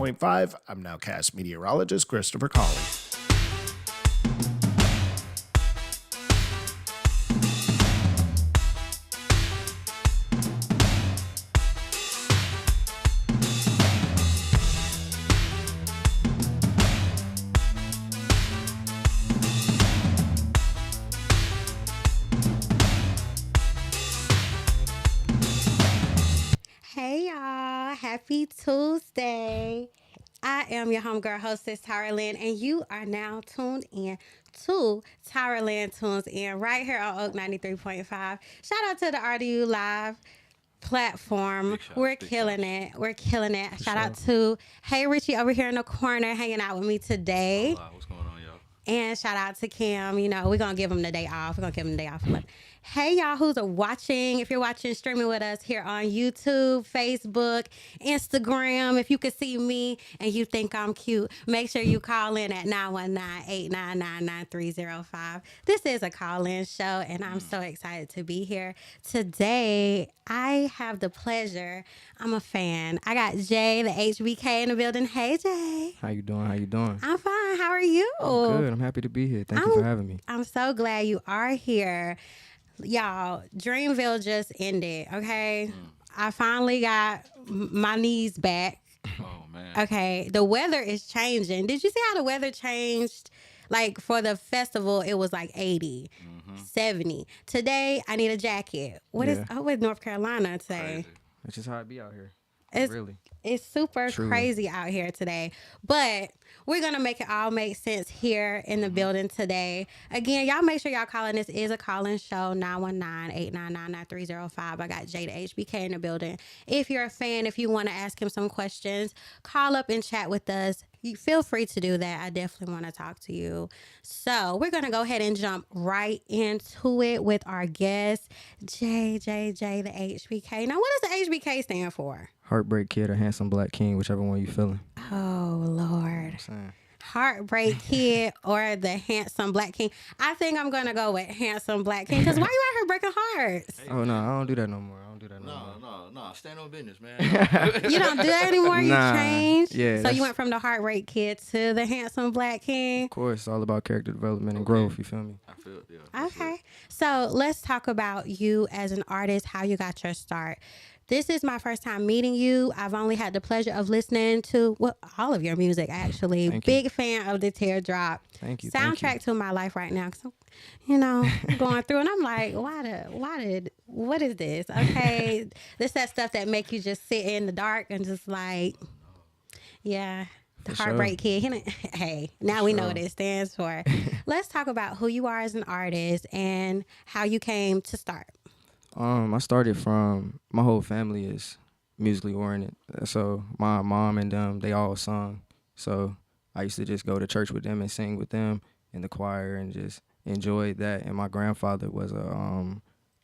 93.5. I'm nowcast meteorologist Christopher Colley. Hey y'all, happy Tuesday. I am your homegirl hostess TyraLen, and you are now tuned in to TyraLen Tunes In right here on Oak 93.5. Shout out to the RDU Live platform. We're killing it. We're killing it. Shout out to Hey Richie over here in the corner hanging out with me today. Hola, what's going on, y'all? And shout out to Kim. You know, we're going to give him the day off. We're going to give him the day off. Hey, y'all who's watching. If you're watching, streaming with us here on YouTube, Facebook, Instagram. If you could see me and you think I'm cute, make sure you call in at 919-899-9305. This is a call-in show, and I'm so excited to be here. Today, I have the pleasure. I'm a fan. I got Jay, the HBK in the building. Hey, Jay. How you doing? How you doing? I'm fine. How are you? I'm good. I'm happy to be here. Thank you for having me. I'm so glad you are here. Y'all, Dreamville just ended, okay? I finally got my knees back. Oh, man. Okay, the weather is changing. Did you see how the weather changed? Like, for the festival, it was like 80, 70. Today, I need a jacket. What is North Carolina say? Crazy. That's just how it be out here. It's super crazy out here today. But we're going to make it all make sense here in the building today. Again, y'all make sure y'all calling. This is a call-in show, 919-899-9305. I got JaytheHBK in the building. If you're a fan, if you want to ask him some questions, call up and chat with us. You feel free to do that. I definitely want to talk to you. So we're going to go ahead and jump right into it with our guest, the HBK. Now, what does the HBK stand for? Heartbreak Kid or Handsome Black King, whichever one you feeling. Oh, Lord. Heartbreak Kid or the Handsome Black King. I think I'm going to go with Handsome Black King, because why you out here breaking hearts? Oh, no, I don't do that no more. No, stand on business, man. You don't do that anymore? You changed? Yeah. So you went from the Heartbreak Kid to the Handsome Black King? Of course, it's all about character development and growth, you feel me? I feel it, yeah. Okay. So let's talk about you as an artist, how you got your start. This is my first time meeting you. I've only had the pleasure of listening to all of your music, actually. Big fan of the Teardrop. Thank you. Soundtrack to my life right now. Cause I'm, going through and I'm like, what is this? Okay. This that stuff that make you just sit in the dark and just like, yeah. The Heartbreak Kid. Hey, now we know what it stands for. Let's talk about who you are as an artist and how you came to start. I started from, my whole family is musically oriented. So my mom and them, they all sung. So I used to just go to church with them and sing with them in the choir and just enjoyed that. And my grandfather was a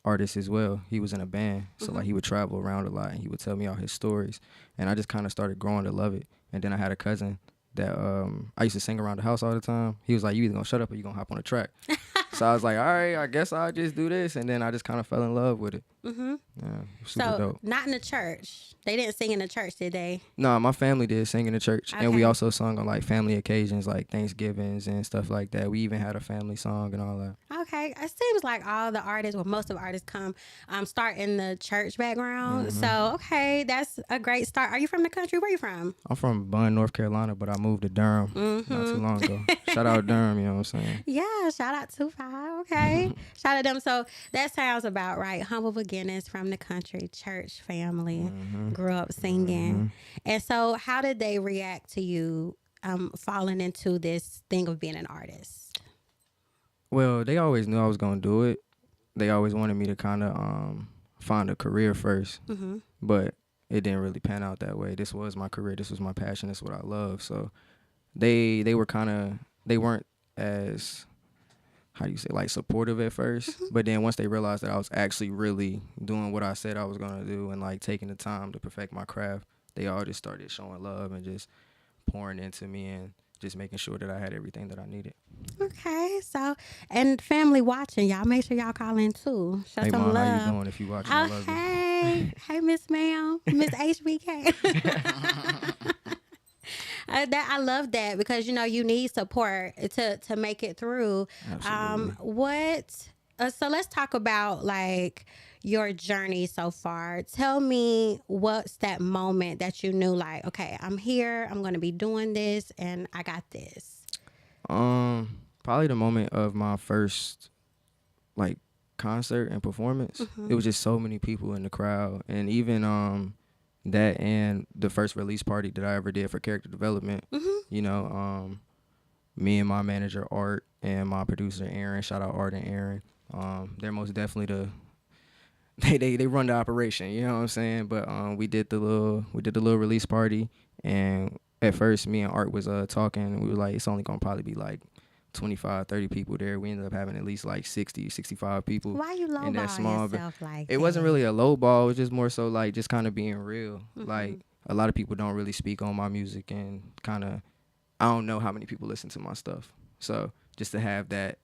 artist as well. He was in a band. So like he would travel around a lot and he would tell me all his stories. And I just kind of started growing to love it. And then I had a cousin that I used to sing around the house all the time. He was like, you either gonna shut up or you gonna hop on a track. So I was like, all right, I guess I'll just do this. And then I just kind of fell in love with it. Yeah, super dope. Not in the church. They didn't sing in the church, did they? No, my family did sing in the church. Okay. And we also sung on like family occasions like Thanksgivings and stuff like that. We even had a family song and all that. Okay. It seems like all the artists, most of the artists start in the church background. So, okay, that's a great start. Are you from the country? Where are you from? I'm from Bunn, North Carolina, but I moved to Durham not too long ago. Shout out Durham, you know what I'm saying? Yeah, shout out 2-5. Okay. Shout out them. So that sounds about right. Humble beginnings from the country, church family, grew up singing. And so how did they react to you falling into this thing of being an artist? Well, they always knew I was going to do it. They always wanted me to kind of find a career first. But it didn't really pan out that way. This was my career. This was my passion. This is what I love. So they weren't as, how do you say, like supportive at first. But then once they realized that I was actually really doing what I said I was going to do and like taking the time to perfect my craft, they all just started showing love and just pouring into me and just making sure that I had everything that I needed. Okay, so, and family watching, y'all make sure y'all call in too. Show Hey, some Mom, love. how you doing? If you watching, I love you. Hey, Miss Ma'am, Miss HBK. I love that because you need support to make it through. Absolutely. So let's talk about like your journey so far. Tell me what's that moment that you knew like, okay, I'm here, I'm gonna be doing this, and I got this. Probably the moment of my first like concert and performance. It was just so many people in the crowd, and even that and the first release party that I ever did for character development. You know, me and my manager Art and my producer Aaron. Shout out Art and Aaron. They're most definitely they run the operation. You know what I'm saying? But we did the little release party, and at first me and Art was talking. And we were like, it's only gonna probably be like 25, 30 people there. We ended up having at least like 60, 65 people. Why you lowballing yourself like it that? wasn't really a low ball. It was just more so like just kind of being real. Like a lot of people don't really speak on my music, and kind of I don't know how many people listen to my stuff. So just to have that,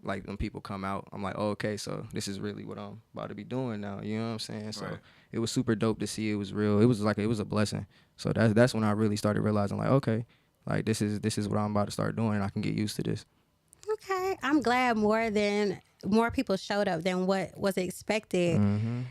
like when people come out, I'm like, oh, okay, so this is really what I'm about to be doing now. You know what I'm saying? So it was super dope to see it was real. It was a blessing. So that's when I really started realizing like, okay, like this is what I'm about to start doing, and I can get used to this. Okay, I'm glad more people showed up than what was expected.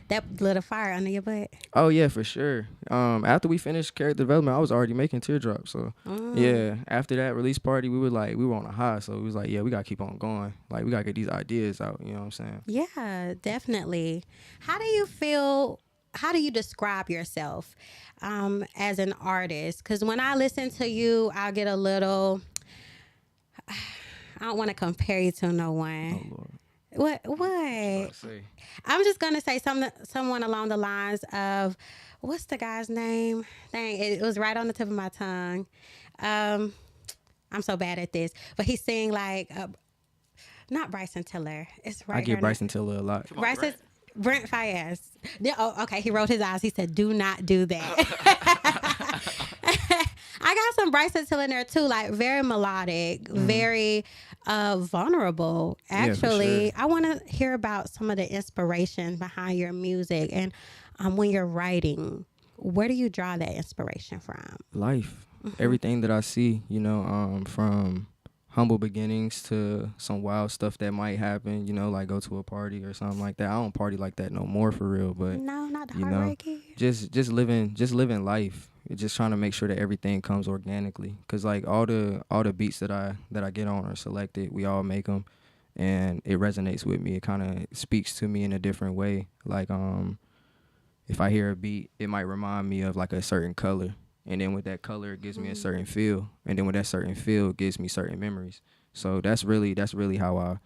That lit a fire under your butt. Oh yeah, for sure. After we finished character development, I was already making teardrops. So yeah, after that release party, we were on a high. So we was like, yeah, we gotta keep on going. Like we gotta get these ideas out. You know what I'm saying? Yeah, definitely. How do you feel? How do you describe yourself as an artist? Because when I listen to you, I'll get a little. I don't want to compare you to no one. Oh Lord. What? I'm just gonna say someone along the lines of, what's the guy's name? Dang, it was right on the tip of my tongue. I'm so bad at this, but he's saying like, not Bryson Tiller. It's right. I get Bryson Tiller a lot. Brent Fayez. Oh, okay. He rolled his eyes. He said, "Do not do that." I got some Bryson Tiller in there too, like very melodic, very vulnerable. Actually, yeah, for sure. I want to hear about some of the inspiration behind your music, and when you're writing, where do you draw that inspiration from? Life, everything that I see, you know, from humble beginnings to some wild stuff that might happen, you know, like go to a party or something like that. I don't party like that no more for real, but No, not the you know, heartbreaking. just living life. Just trying to make sure that everything comes organically, cause like all the beats that I get on are selected. We all make them, and it resonates with me. It kind of speaks to me in a different way. Like if I hear a beat, it might remind me of like a certain color, and then with that color, it gives me a certain feel, and then with that certain feel, it gives me certain memories. So that's really how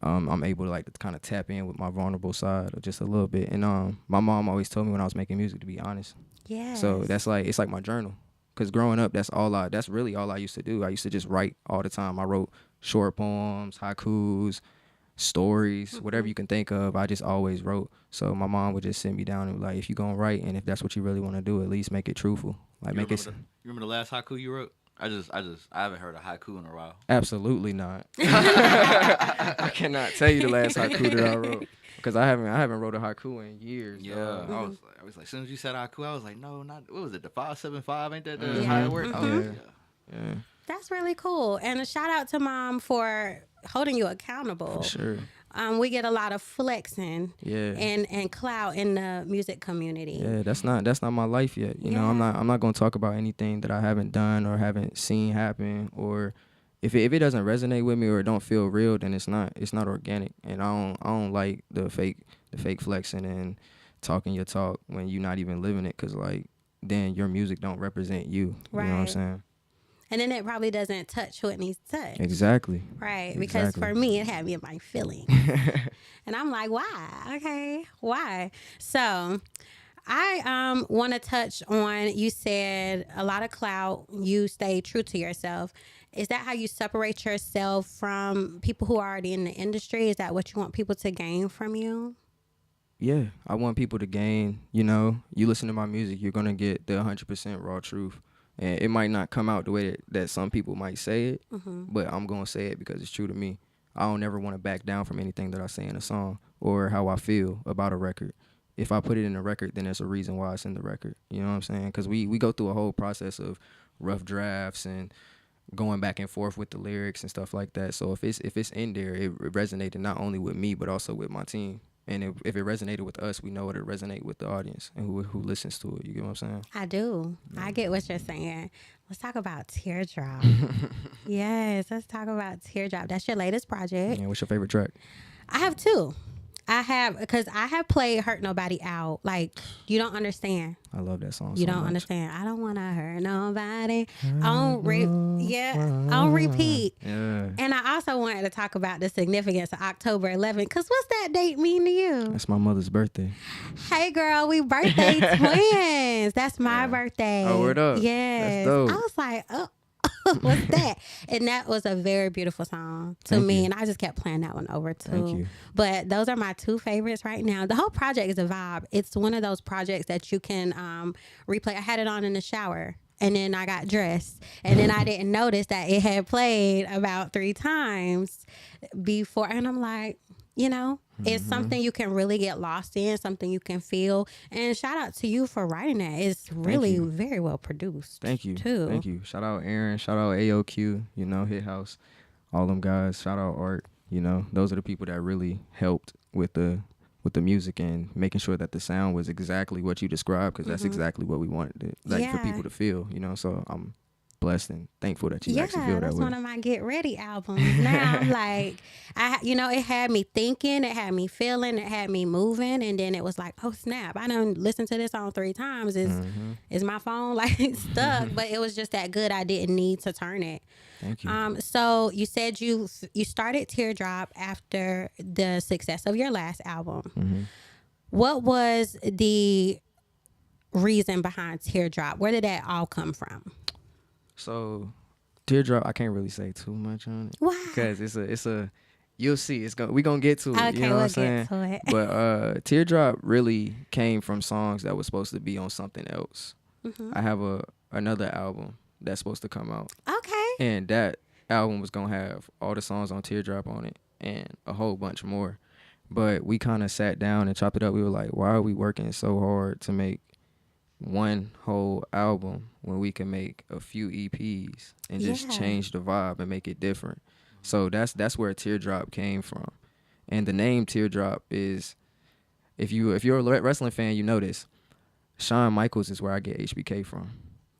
I'm able to like to kind of tap in with my vulnerable side just a little bit. And my mom always told me when I was making music to be honest. Yeah. So that's like, it's like my journal. Cause growing up, that's really all I used to do. I used to just write all the time. I wrote short poems, haikus, stories, whatever you can think of. I just always wrote. So my mom would just sit me down and be like, if you're gonna write, and if that's what you really want to do, at least make it truthful. Like You remember the last haiku you wrote? I haven't heard a haiku in a while. Absolutely not. I cannot tell you the last haiku that I wrote, because I haven't wrote a haiku in years. Yeah, I was like, as soon as you said haiku, I was like, no, not what was it? The 575? Ain't that Yeah. how it works? Yeah. That's really cool. And a shout out to Mom for holding you accountable. For sure. We get a lot of flexing Yeah. and clout in the music community. Yeah, that's not my life yet. You know, Yeah. I'm not gonna talk about anything that I haven't done or haven't seen happen, or if it doesn't resonate with me or it don't feel real, then it's not organic. And I don't like the fake flexing and talking your talk when you're not even living it, cause like then your music don't represent you. Right. You know what I'm saying? And then it probably doesn't touch what it needs to touch. Exactly. Right. Because Exactly. for me, it had me in my feelings. And I'm like, why? Okay. Why? So I want to touch on, you said a lot of clout, you stay true to yourself. Is that how you separate yourself from people who are already in the industry? Is that what you want people to gain from you? Yeah, I want people to gain, you know, you listen to my music, you're going to get the 100% raw truth. And it might not come out the way that some people might say it, but I'm going to say it because it's true to me. I don't ever want to back down from anything that I say in a song or how I feel about a record. If I put it in a record, then there's a reason why it's in the record. You know what I'm saying? Because we go through a whole process of rough drafts and going back and forth with the lyrics and stuff like that. So if it's in there, it resonated not only with me but also with my team. And if it resonated with us, we know it'll resonate with the audience and who listens to it. You get what I'm saying? I do. Yeah. I get what you're saying. Let's talk about Teardrop. Yes, let's talk about Teardrop. That's your latest project. Yeah, what's your favorite track? I have two. Because I have played Hurt Nobody out. Like, you don't understand. I love that song. You don't understand. I don't want to hurt nobody. On repeat. Yeah. And I also wanted to talk about the significance of October 11th. Because what's that date mean to you? That's my mother's birthday. Hey, girl, we birthday twins. That's my birthday. Oh, word up. Yes. That's dope. I was like, oh. What's that? And that was a very beautiful song to me. And I just kept playing that one over too. Thank you. But those are my two favorites right now. The whole project is a vibe. It's one of those projects that you can replay. I had it on in the shower and then I got dressed and then I didn't notice that it had played about 3 times before. And I'm like, you know, it's something you can really get lost in, something you can feel. And shout out to you for writing that. It's really very well produced. Thank you. Too. Thank you. Shout out Aaron. Shout out AOQ, you know, Hit House, all them guys. Shout out Art. You know, those are the people that really helped with the music and making sure that the sound was exactly what you described, because that's exactly what we wanted for people to feel, you know. So I'm blessed and thankful that you actually feel that way. That's one of my Get Ready albums. Now I'm like, it had me thinking, it had me feeling, it had me moving, and then it was like, oh snap! I done listened to this song 3 times. Is my phone like stuck? But it was just that good. I didn't need to turn it. Thank you. So you said you started Teardrop after the success of your last album. What was the reason behind Teardrop? Where did that all come from? So, Teardrop, I can't really say too much on it. Why? Because it's a you'll see. We're gonna get to it. Okay, you know we'll what I'm saying? get to it. But Teardrop really came from songs that was supposed to be on something else. I have another album that's supposed to come out. Okay. And that album was gonna have all the songs on Teardrop on it and a whole bunch more. But we kind of sat down and chopped it up. We were like, why are we working so hard to make one whole album when we can make a few EPs and just change the vibe and make it different? So that's where Teardrop came from. And the name Teardrop is, if you're a wrestling fan, you know this. Shawn Michaels is where I get HBK from.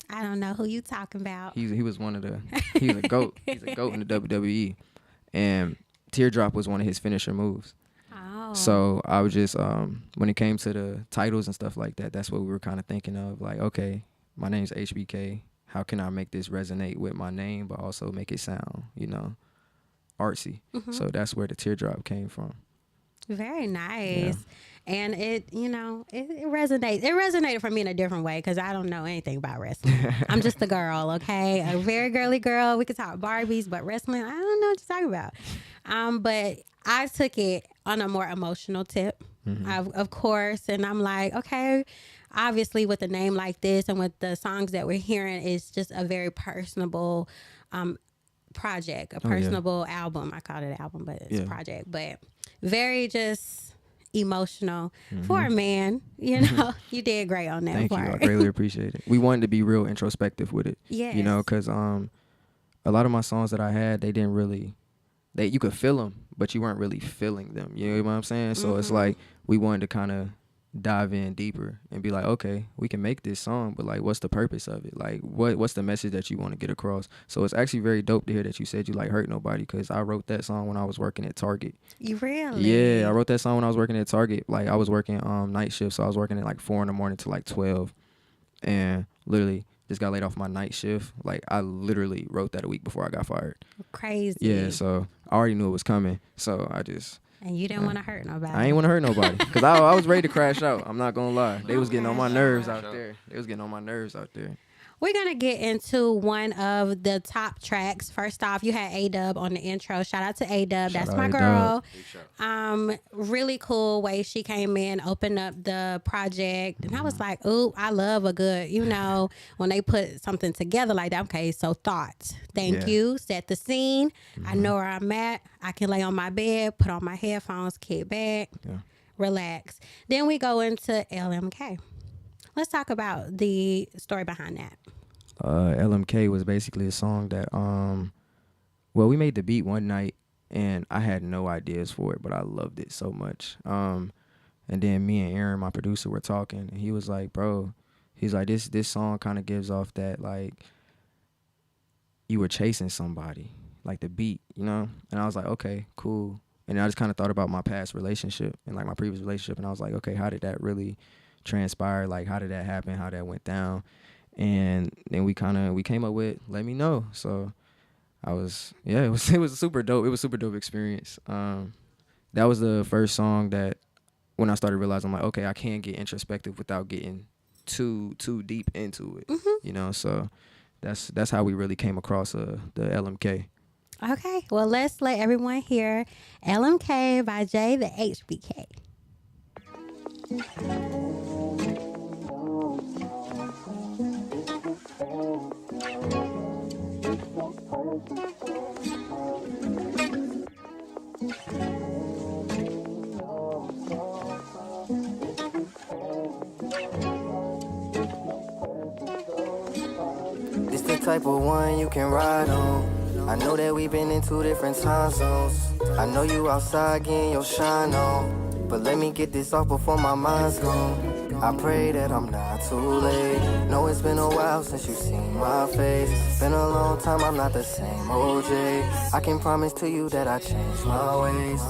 I don't know who you talking about. He was one of the he's a GOAT. He's a GOAT in the WWE. And Teardrop was one of his finisher moves. Oh. So I was just when it came to the titles and stuff like that, that's what we were kind of thinking of. Like, okay, my name's HBK. How can I make this resonate with my name, but also make it sound, you know, artsy? So that's where the Teardrop came from. Very nice. And it resonates. It resonated for me in a different way because I don't know anything about wrestling. I'm just a girl, okay? A very girly girl. We could talk Barbies, but wrestling, I don't know what you're talking about. But I took it on a more emotional tip, of course. And I'm like, okay, obviously with a name like this and with the songs that we're hearing, it's just a very personable project, a personable album. I called it an album, but it's a project. But very just emotional for a man. You know, you did great on that Thank part. you. I greatly appreciate it. We wanted to be real introspective with it. Yes. You know, because a lot of my songs that I had, they didn't really, you could feel them, but you weren't really feeling them. You know what I'm saying? So it's like we wanted to kind of dive in deeper and be like, okay, we can make this song, but like, what's the purpose of it? Like, what's the message that you want to get across? So it's actually very dope to hear that you said you like Hurt Nobody, because I wrote that song when I was working at Target. You really? Yeah, I wrote that song when I was working at Target. Like, I was working night shift, so I was working at like 4 a.m. to like 12, and literally just got laid off my night shift. Like, I literally wrote that a week before I got fired. Crazy. Yeah, so I already knew it was coming. So I just. And you didn't want to hurt nobody. I ain't want to hurt nobody, because I was ready to crash out. I'm not going to lie. They was getting on my nerves out there. We're going to get into one of the top tracks. First off, you had A-Dub on the intro. Shout out to A-Dub. That's my girl. Really cool way she came in, opened up the project. And I was like, ooh, I love a good, when they put something together like that. Okay, so thoughts. Thank you. Set the scene. I know where I'm at. I can lay on my bed, put on my headphones, kick back, relax. Then we go into LMK. Let's talk about the story behind that. LMK was basically a song that well, we made the beat one night and I had no ideas for it, but I loved it so much. And then me and Aaron, my producer, were talking, and he was like, bro, he's like, this song kind of gives off that, like, you were chasing somebody, like the beat, you know? And I was like, okay, cool. And then I just kind of thought about my past relationship and like my previous relationship, and I was like, okay, how did that really transpire? Like, how did that happen? How that went down? And then we came up with Let Me Know. So it was super dope. It was a super dope experience. That was the first song that when I started realizing, I'm like, okay, I can't get introspective without getting too deep into it, you know? So that's how we really came across the LMK. Okay, well, let's let everyone hear LMK by JaytheHBK. This the type of one you can ride on. I know that we've been in 2 different time zones. I know you outside getting your shine on, but let me get this off before my mind's gone. I pray that I'm not too late. Know it's been a while since you seen my face. Been a long time, I'm not the same OJ. I can promise to you that I changed my ways.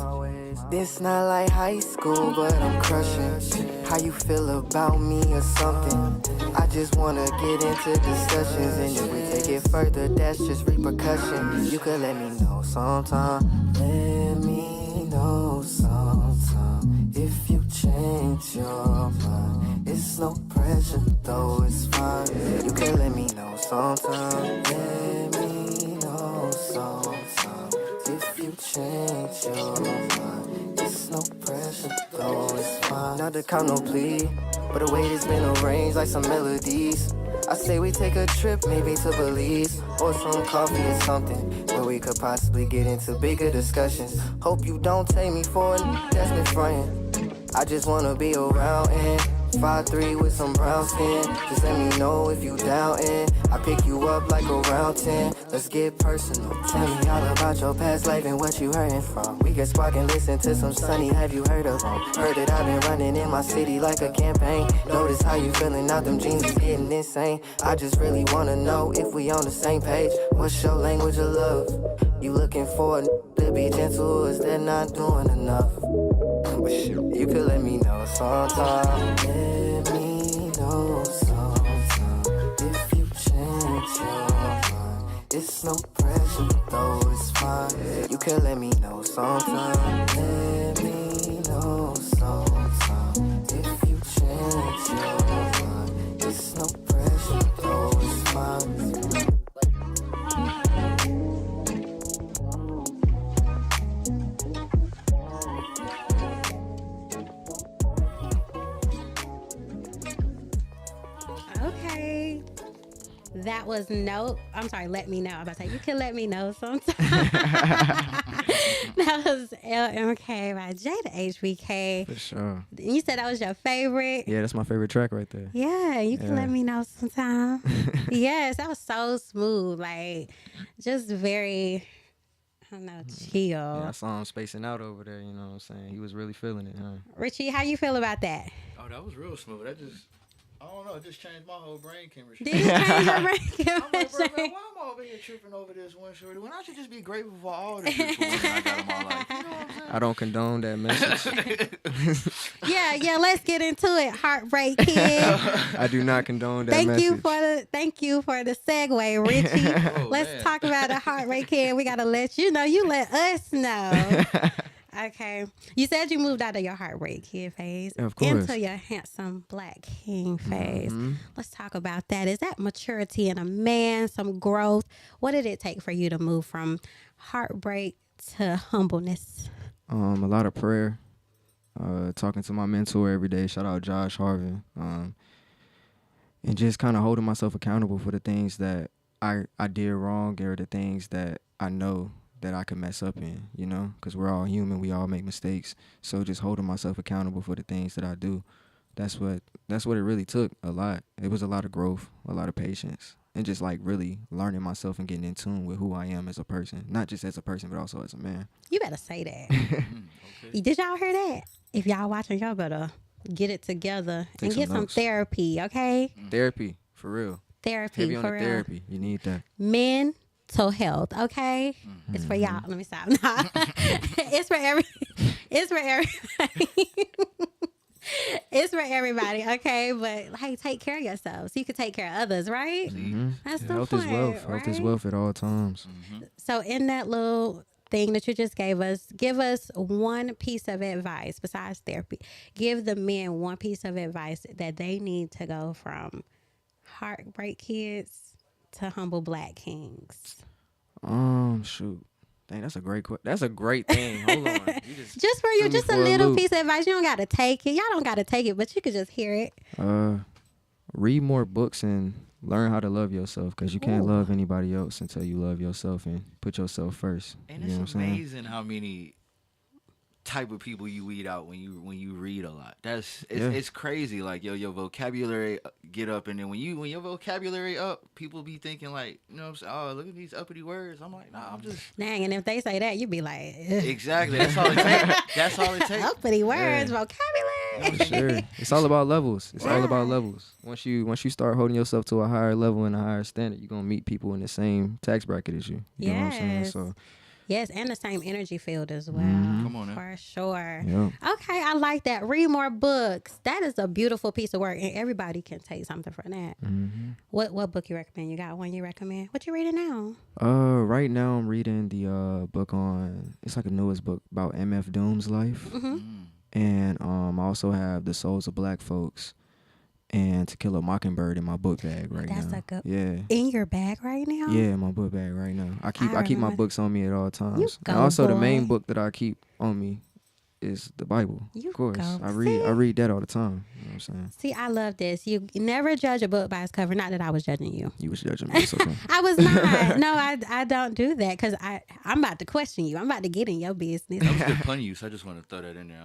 This not like high school, but I'm crushing. How you feel about me or something? I just wanna get into discussions, and if we take it further, that's just repercussion. You could let me know sometime. Let me know sometime if you change your mind. It's no pressure, though it's fine. You can let me know sometime. Let me know sometime if you change your mind. It's no pressure, though it's fine. Not to count no plea, but the way it's been arranged like some melodies. I say we take a trip, maybe to Belize, or some coffee or something, where we could possibly get into bigger discussions. Hope you don't take me for a that's been frontin'. I just wanna be around and 5'3" with some brown skin. Just let me know if you doubtin'. I pick you up like around 10. Let's get personal. Tell me all about your past life and what you hurtin' from. We can spark and listen to some Sunny. Have you heard of them? Heard that I've been running in my city like a campaign. Notice how you feeling out, them jeans is getting insane. I just really wanna know if we on the same page. What's your language of love? You looking for a to be gentle, is that not doing enough? You could let me know sometime. Let me know sometime if you change your mind. It's no pressure, though it's fine. You could let me know sometime. Let me know sometime if you change your mind. It's no pressure, though it's fine. Okay. That was Let Me Know. I'm about to say, you can let me know sometime. That was LMK by JaytheHBK. For sure. You said that was your favorite? Yeah, that's my favorite track right there. Yeah, you can let me know sometime. Yes, that was so smooth. Like, just very, I don't know, chill. Yeah, I saw him spacing out over there, you know what I'm saying? He was really feeling it, huh? Richie, how you feel about that? Oh, that was real smooth. I don't know. It just changed my whole brain chemistry. Did it change your brain I'm like, bro, man, chemistry? why am I over here tripping over this one shorty? When I should just be grateful for all the beautiful women I got in my life. You know what I'm saying? I don't condone that message. Yeah, let's get into it. Heartbreak Kid. I do not condone that message. Thank you for the segue, Richie. Oh, Let's man. talk about the Heartbreak Kid. We gotta let you know. You let us know. Okay. You said you moved out of your Heartbreak Kid phase Of course. into your handsome Black King phase. Let's talk about that. Is that maturity in a man, some growth? What did it take for you to move from heartbreak to humbleness? A lot of prayer. Talking to my mentor every day. Shout out Josh Harvin. And just kind of holding myself accountable for the things that I did wrong or the things that I know that I could mess up in, you know, because we're all human. We all make mistakes. So just holding myself accountable for the things that I do. That's what it really took a lot. It was a lot of growth, a lot of patience. and just like really learning myself and getting in tune with who I am as a person, not just as a person, but also as a man. You better say that. Did y'all hear that? If y'all watching, y'all better get it together and get some therapy, okay? Therapy, for real. Therapy, Heavy on for the real. therapy. You need that. Mental health, okay? It's for y'all. Let me stop. Nah. It's for everybody. It's for everybody, okay? But hey, take care of yourself so you can take care of others, right? That's the Health point, is wealth. right? Health is wealth at all times. So in that little thing that you just gave us, give us one piece of advice besides therapy. Give the men one piece of advice that they need to go from heartbreak kids to humble black kings. Shoot. Dang, that's a great That's a great thing. Hold on. You Just for you, just a little piece of advice. You don't got to take it. Y'all don't got to take it, but you could just hear it. Read more books and learn how to love yourself, because you can't love anybody else until you love yourself and put yourself first. And you know it's what I'm saying? amazing how many type of people you weed out when you read a lot. It's crazy. Like your vocabulary get up, and then when your vocabulary up, people be thinking like, you know what I'm saying, oh, look at these uppity words. I'm like, nah, I'm just Dang, and if they say that, you be like, ugh. exactly. That's all it takes. That's all it takes. Uppity words, vocabulary. For sure. It's all about levels. It's all about levels. Once you start holding yourself to a higher level and a higher standard, you're gonna meet people in the same tax bracket as you. You know what I'm saying? So yes, and the same energy field as well. Come on now. For sure. Yep. Okay, I like that. Read more books. That is a beautiful piece of work, and everybody can take something from that. What book you recommend? You got one you recommend? What you reading now? Right now I'm reading the book on, it's like a newest book about MF Doom's life. And I also have The Souls of Black Folks and To Kill a Mockingbird in my book bag right now. That's a good. Yeah. In your bag right now? Yeah, in my book bag right now. I keep my remember. books on me at all times. You And go, also the boy. main book that I keep on me is the Bible. You of course. go. I See? read that all the time. You know what I'm saying? See, I love this. You never judge a book by its cover. Not that I was judging you. You was judging me. It's okay. I was not. No, I don't do that because I'm about to question you. I'm about to get in your business. That was good pun use. I just want to throw that in there.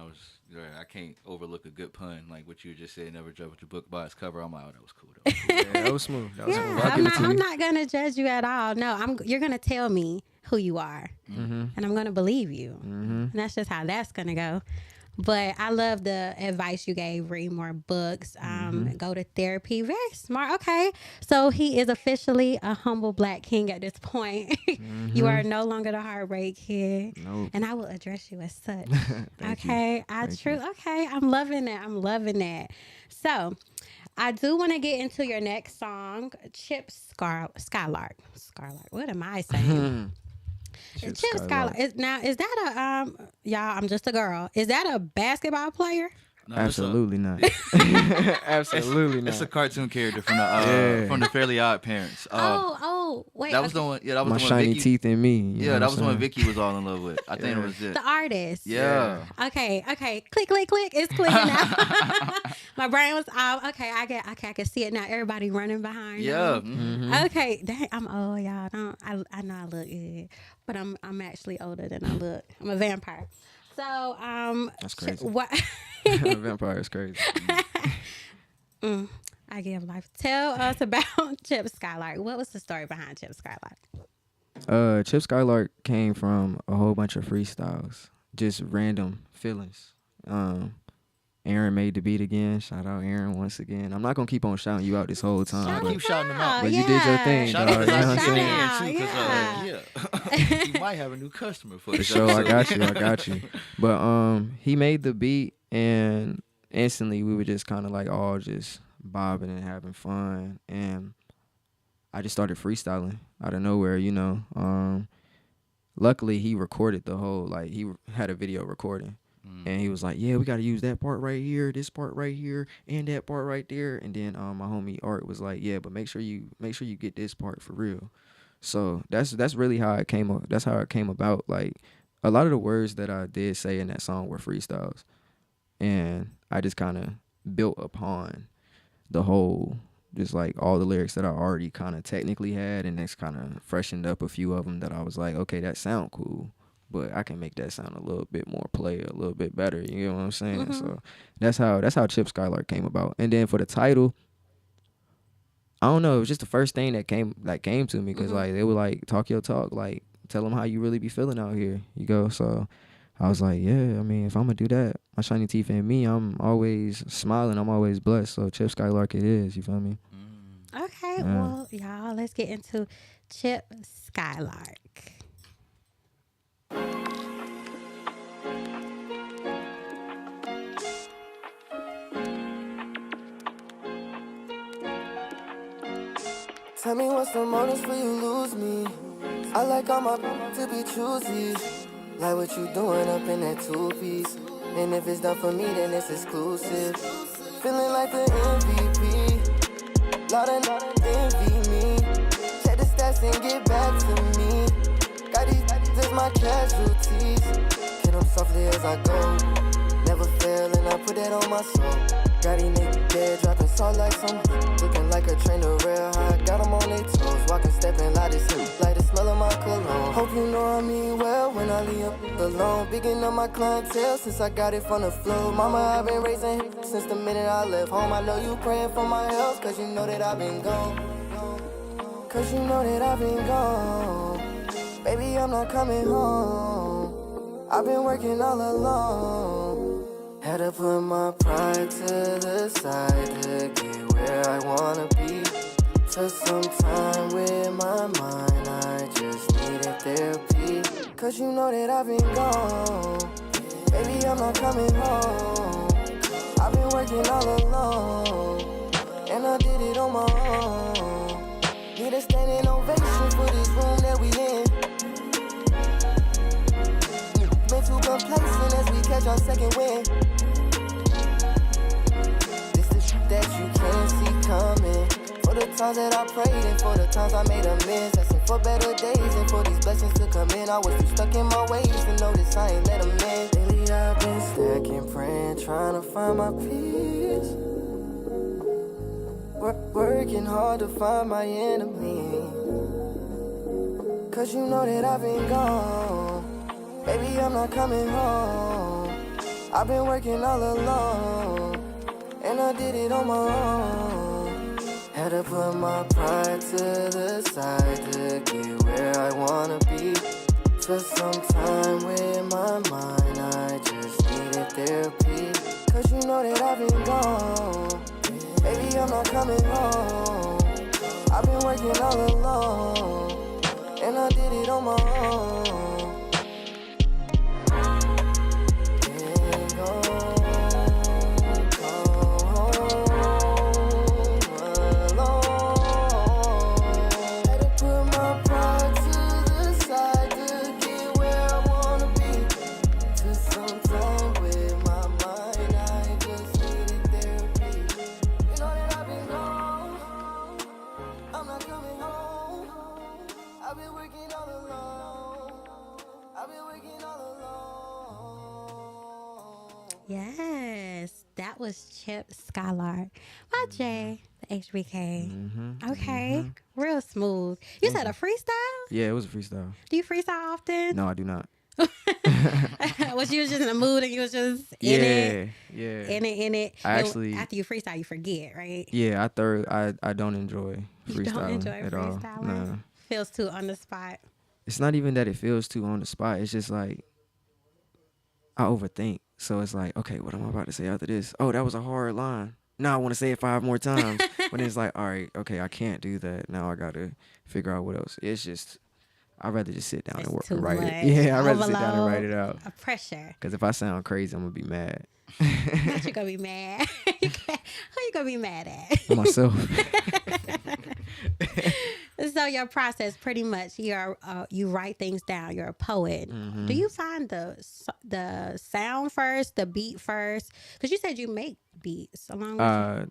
I can't overlook a good pun like what you just said. Never judge a book by its cover. I'm like, oh, that was cool. Yeah, that was smooth. That was smooth. I'll Yeah, give it to I'm you. not gonna judge you at all. No, you're gonna tell me who you are, and I'm gonna believe you, and that's just how that's gonna go. But I love the advice you gave. Read more books. Go to therapy. Very smart. Okay, so he is officially a humble black king at this point. You are no longer the heartbreak kid, Nope. and I will address you as such. Thank Okay, Okay, I'm loving that. I'm loving that. So, I do want to get into your next song, Skylark. What am I saying? Chip Skylark. Is that a y'all? I'm just a girl. Is that a basketball player? No, Absolutely not. Absolutely not. It's a cartoon character from the Fairly Odd Parents. Wait. That was the one. Yeah, that was My the one. shiny Vicky, teeth in me. you know Yeah, what that I'm was the one saying? Vicky was all in love with. I think it was it. The artist. Yeah. Okay. Click. It's clicking now. My brain was off. Okay, I can see it now. Everybody running behind. Yeah. them. Okay. Dang, I'm old, y'all. I know I look good, but I'm actually older than I look. I'm a vampire. So That's crazy. What? Vampire is crazy. I give life. Tell us about Chip Skylark. What was the story behind Chip Skylark? Chip Skylark came from a whole bunch of freestyles, just random feelings. Aaron made the beat again. Shout out Aaron once again. I'm not gonna keep on shouting you out this whole time. Shout but Keep shouting them out. But you did your thing, Shout dog. out You know what I'm to saying? Aaron too, because you might have a new customer for For this sure, I episode. got you. But he made the beat, and instantly we were just kind of like all just bobbing and having fun, and I just started freestyling out of nowhere, you know. Luckily he recorded the whole, like he had a video recording, and he was like, yeah, we got to use that part right here, this part right here, and that part right there. And then my homie Art was like, yeah, but make sure you get this part for real. So that's really how it came up. That's how it came about. Like a lot of the words that I did say in that song were freestyles, and I just kind of built upon the whole, just like all the lyrics that I already kind of technically had, and just kind of freshened up a few of them that I was like, okay, that sound cool, but I can make that sound a little bit more play, a little bit better. You know what I'm saying? So that's how Chip Skylark came about. And then for the title, I don't know. It was just the first thing that came to me because like they would like talk your talk, like tell them how you really be feeling out here. You go. So I was like, yeah. I mean, if I'm gonna do that, my shiny teeth and me, I'm always smiling. I'm always blessed. So Chip Skylark it is. You feel me? Okay, well, y'all, let's get into Chip Skylark. Tell me what's the motives for you lose me. I like all my to be choosy. Like what you doing up in that two-piece. And if it's done for me, then it's exclusive. Feeling like the MVP. Lot of envy me. Check the stats and get back to me. Got these as my casualties. Hit them softly as I go. Never fail and I put that on my soul. Got these niggas dead, dropping salt like some. Looking like a trainer real high. Got them on their toes. Walking, stepping like this. Like the smell of my cologne. Hope you know I mean well when I leave up alone. Bigging up my clientele since I got it from the flow. Mama, I've been raising since the minute I left home. I know you praying for my health, cause you know that I've been gone. Cause you know that I've been gone. Baby, I'm not coming home. I've been working all alone. Had to put my pride to the side to get where I wanna be. Took some time with my mind, I just needed therapy. Cause you know that I've been gone. Baby, I'm not coming home. I've been working all alone, and I did it on my own. Need a standing ovation for this room that we in. Been too complacent as we catch our second wind. This the shit that you can't see coming. For the times that I prayed and for the times I made amends. Asking for better days and for these blessings to come in. I was too stuck in my ways to notice I ain't let them in. Lately I've been stacking, praying, trying to find my peace. Working hard to find my enemy. Cause you know that I've been gone. Baby, I'm not coming home. I've been working all alone, and I did it on my own. Had to put my pride to the side to get where I wanna be. Took some time with my mind, I just needed therapy. Cause you know that I've been gone. Baby, I'm not coming home. I've been working all alone, and I did it on my own. Yes, that was Chip Skylark by Jay, the HBK. Okay, real smooth. You said a freestyle? Yeah, it was a freestyle. Do you freestyle often? No, I do not. Was you just in the mood and you was just in it? Yeah. In it. I And actually, after you freestyle, you forget, right? yeah, I don't enjoy freestyling You don't enjoy at freestyling? all. Nah. Feels too on the spot. It's not even that it feels too on the spot. It's just like I overthink. So it's like, okay, what am I about to say after this? Oh, that was a hard line. Now I want to say it 5 more times. But it's like, all right, okay, I can't do that. Now I got to figure out what else. It's just, I'd rather just sit down It's and work too and write much. it. Yeah, I'd rather sit down and Overload. write it out. A pressure. Because if I sound crazy, I'm going to be mad. Not you gonna be mad. Who you gonna be mad at? Myself. So your process, pretty much, you write things down. You're a poet. Do you find the sound first, the beat first? Because you said you make beats along with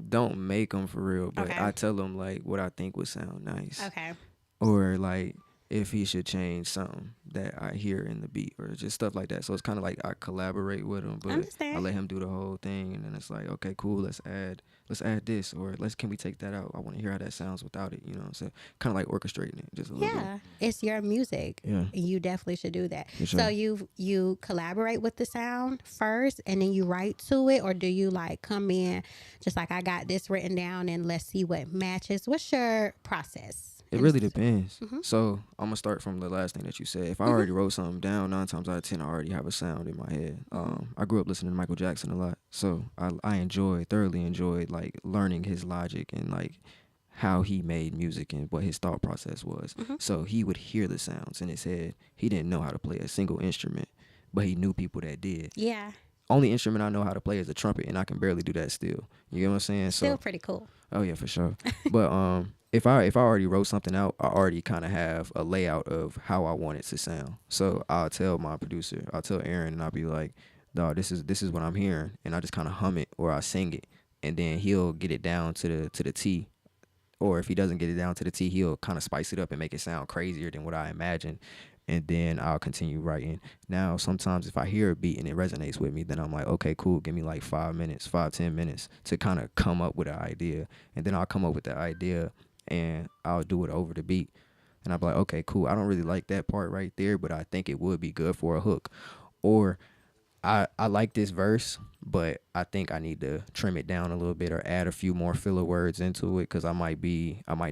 Don't make them for real, but Okay. I tell them like what I think would sound nice. Okay. Or like if he should change something that I hear in the beat or just stuff like that. So it's kind of like I collaborate with him, but I let him do the whole thing, and then it's like, okay, cool, let's add this, or can we take that out? I want to hear how that sounds without it, you know what I'm saying? Kind of like orchestrating it just a little bit. Yeah, it's your music. Yeah. You definitely should do that. For sure. So you collaborate with the sound first and then you write to it, or do you like come in just like I got this written down and let's see what matches? What's your process? It really depends. So I'm gonna start from the last thing that you said. If I already wrote something down, 9 times out of 10, I already have a sound in my head. I grew up listening to Michael Jackson a lot, so I thoroughly enjoyed like learning his logic and like how he made music and what his thought process was. So he would hear the sounds in his head. He didn't know how to play a single instrument, but he knew people that did. Yeah. Only instrument I know how to play is the trumpet, and I can barely do that still. You know what I'm saying? Still pretty cool. Oh yeah, for sure. But if I already wrote something out, I already kind of have a layout of how I want it to sound. So I'll tell my producer, I'll tell Aaron, and I'll be like, "Dawg, this is what I'm hearing," and I just kind of hum it or I sing it, and then he'll get it down to the T. Or if he doesn't get it down to the T, he'll kind of spice it up and make it sound crazier than what I imagined. And then I'll continue writing. Now, sometimes if I hear a beat and it resonates with me, then I'm like, okay, cool. Give me like 10 minutes to kind of come up with an idea. And then I'll come up with the idea and I'll do it over the beat. And I'll be like, okay, cool. I don't really like that part right there, but I think it would be good for a hook. Or I like this verse, but I think I need to trim it down a little bit or add a few more filler words into it because I might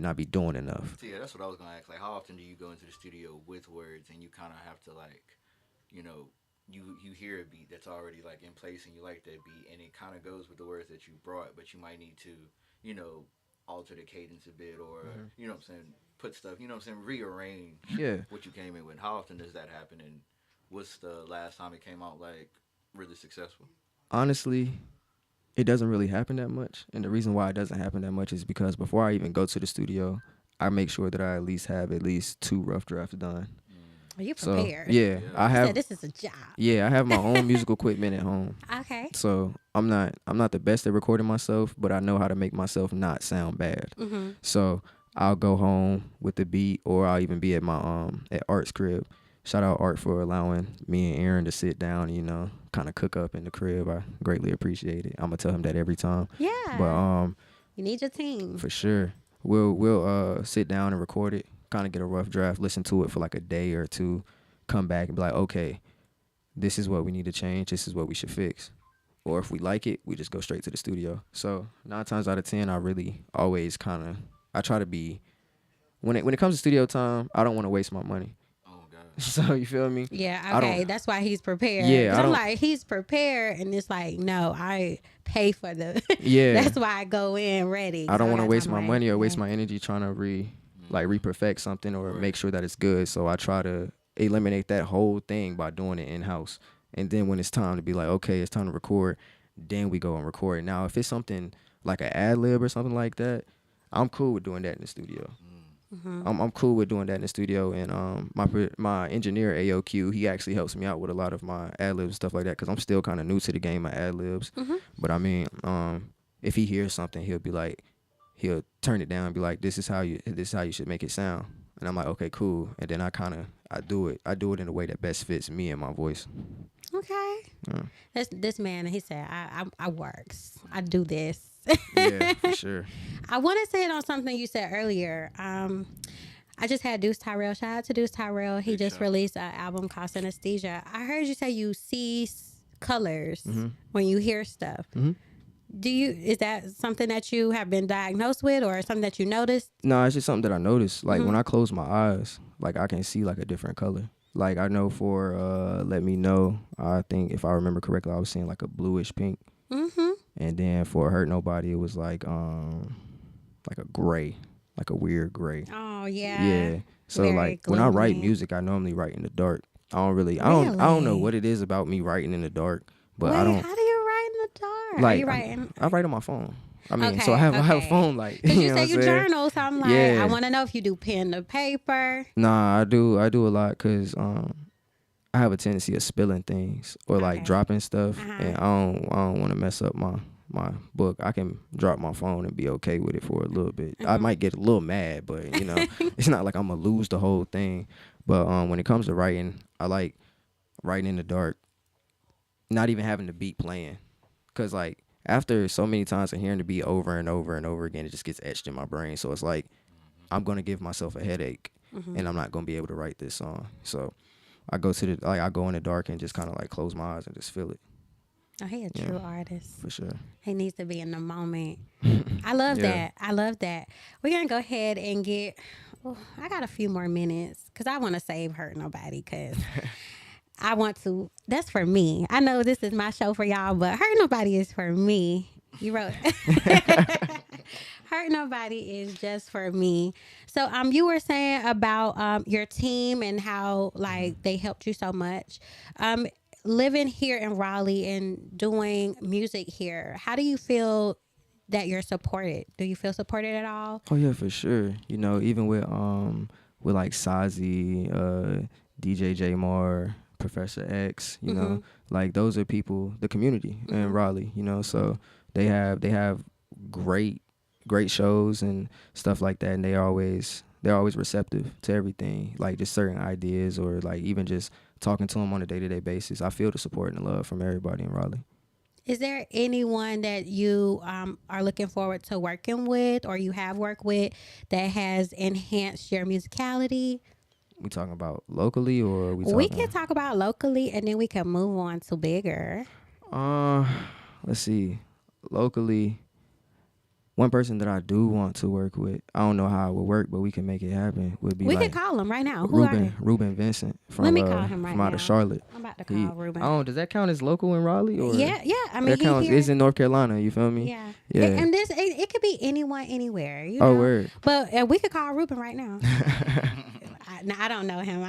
not be doing enough. So yeah, that's what I was gonna ask. Like, how often do you go into the studio with words and you kind of have to like, you know, you hear a beat that's already like in place and you like that beat and it kind of goes with the words that you brought, but you might need to, you know, alter the cadence a bit or you know what I'm saying, put stuff, you know what I'm saying, rearrange what you came in with. How often does that happen, and what's the last time it came out like really successful? Honestly, it doesn't really happen that much. And the reason why it doesn't happen that much is because before I even go to the studio, I make sure that I at least have 2 rough drafts done. Are you prepared? So, yeah, I have. Said this is a job. Yeah, I have my own musical equipment at home. Okay. So I'm not the best at recording myself, but I know how to make myself not sound bad. So I'll go home with the beat, or I'll even be at my at Art's crib. Shout out Art for allowing me and Aaron to sit down, you know, kind of cook up in the crib. I greatly appreciate it. I'm gonna tell him that every time. Yeah. But you need your team. for sure. We'll sit down and record it, kind of get a rough draft, listen to it for like a day or two, come back and be like, okay, this is what we need to change. This is what we should fix. Or if we like it, we just go straight to the studio. So 9 times out of 10, I really always I try to be, when it comes to studio time, I don't want to waste my money. So you feel me? Yeah, okay. That's why he's prepared. Yeah, I'm like, he's prepared, and it's like, no, I pay for the. Yeah. That's why I go in ready. I don't want to waste my money or waste my energy trying to re-perfect something or make sure that it's good. So I try to eliminate that whole thing by doing it in house. And then when it's time to be like, okay, it's time to record, then we go and record it. Now, if it's something like an ad lib or something like that, I'm cool with doing that in the studio. I'm cool with doing that in the studio, and my engineer AOQ, he actually helps me out with a lot of my ad libs and stuff like that because I'm still kind of new to the game of ad libs. But I mean, if he hears something, he'll turn it down and be like, this is how you should make it sound, and I'm like, okay, cool, and then I do it in a way that best fits me and my voice. Okay. This man, he said, I works. I do this. Yeah, for sure. I want to say it on something you said earlier. I just had Deuce Tyrell. Shout out to Deuce Tyrell. He just released an album called Synesthesia. I heard you say you see colors when you hear stuff. Is that something that you have been diagnosed with or something that you noticed? No, it's just something that I noticed. Like when I close my eyes, like I can see like a different color. Like I know for Let Me Know, I think if I remember correctly, I was seeing like a bluish pink. And then for Hurt Nobody, it was like a gray, like a weird gray. Oh yeah. Yeah. So very like gloomy. when I write music, I normally write in the dark. I don't know what it is about me writing in the dark, but How do you write in the dark? Like Are you writing? I write on my phone. I mean, Okay, so I have a phone like. Because you know say what you I'm saying? journal, so I'm like, Yeah. I want to know if you do pen to paper. Nah, I do a lot because I have a tendency of spilling things or like Okay. dropping stuff, and I don't want to mess up my my book, I can drop my phone and be okay with it for a little bit. I might get a little mad, but it's not like I'm gonna lose the whole thing. But when it comes to writing, I like writing in the dark, not even having the beat playing, cause like after so many times of hearing the beat over and over and over again, it just gets etched in my brain. So it's like I'm gonna give myself a headache, and I'm not gonna be able to write this song. So I go in the dark and just kind of like close my eyes and just feel it. Oh, he a true artist. For sure. He needs to be in the moment. I love that. I love that. We're going to go ahead and get, I got a few more minutes because I want to save Hurt Nobody because I want to, that's for me. I know this is my show for y'all, but Hurt Nobody is for me. You wrote Hurt Nobody is just for me. So you were saying about your team and how like they helped you so much. Living here in Raleigh and doing music here, how do you feel that you're supported? Do you feel supported at all? Oh yeah, for sure. Even with like Sazi, DJ Jamar, Professor X, you know, like those are people, the community in Raleigh, so they have great shows and stuff like that, and they're always receptive to everything, like just certain ideas or like even just talking to them on a day-to-day basis. I feel the support and love from everybody in Raleigh. Is there anyone that you are looking forward to working with or you have worked with that has enhanced your musicality? We talking about locally or we can talk about locally and then we can move on to bigger. Let's see. Locally, one person that I do want to work with, I don't know how it would work, but we can make it happen, would be we like can call him right now. Who are they? Ruben Vincent from, Let me call him right from out now. of Charlotte. I'm about to call Ruben. Does that count as local in Raleigh? Or Yeah. I mean, it's in North Carolina, you feel me? Yeah. Yeah. And this, it could be anyone, anywhere. You know? Oh, word. But we could call Ruben right now. I don't know him,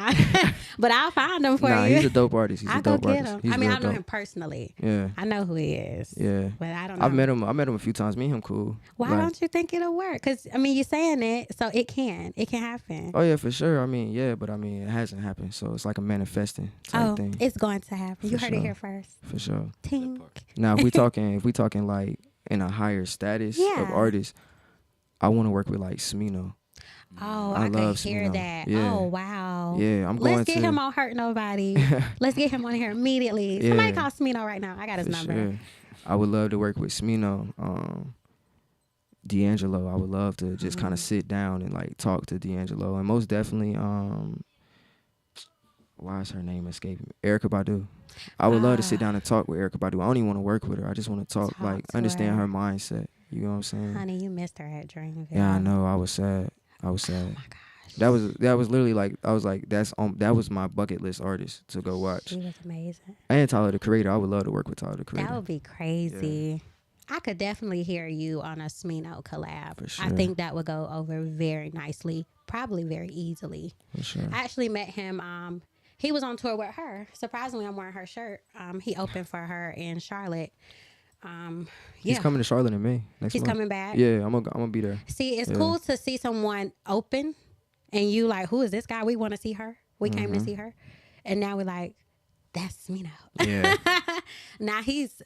but I'll find him for you. Nah, he's a dope artist. I'll go get him. I mean, I know him personally. Yeah. I know who he is. Yeah. But I don't know. I met him a few times. Me and him cool. Why don't you think it'll work? Because, I mean, you're saying it, so it can happen. Oh, yeah, for sure. I mean, yeah, but I mean, it hasn't happened. So it's like a manifesting type thing. It's going to happen. You heard it sure. here first. For sure. Tink. Now, if we talking like in a higher status of artists, I want to work with like Smino. Oh, I could hear Smino. that. Yeah. Oh, wow. Yeah, Let's get him on Hurt Nobody. Let's get him on here immediately. Somebody call Smino right now. I got his number. Sure. I would love to work with Smino. D'Angelo, I would love to just kind of sit down and like talk to D'Angelo. And most definitely, why is her name escaping me? Erykah Badu. I would love to sit down and talk with Erykah Badu. I don't even want to work with her. I just want to talk like understand her mindset. You know what I'm saying? Honey, you missed her at Dreamville. Yeah, I know. I was sad. Oh my gosh. That was literally like I was like that was my bucket list artist to go watch. She was amazing. And Tyler the Creator. I would love to work with Tyler the Creator. That would be crazy. Yeah. I could definitely hear you on a Smino collab. For sure. I think that would go over very nicely, probably very easily. For sure. I actually met him. He was on tour with her. Surprisingly, I'm wearing her shirt. He opened for her in Charlotte. He's coming to Charlotte in May next month. He's coming back. Yeah, I'm gonna be there. See, it's cool to see someone open, and you like, who is this guy? We want to see her. We came to see her, and now we're like, that's Smino. Yeah. Now he's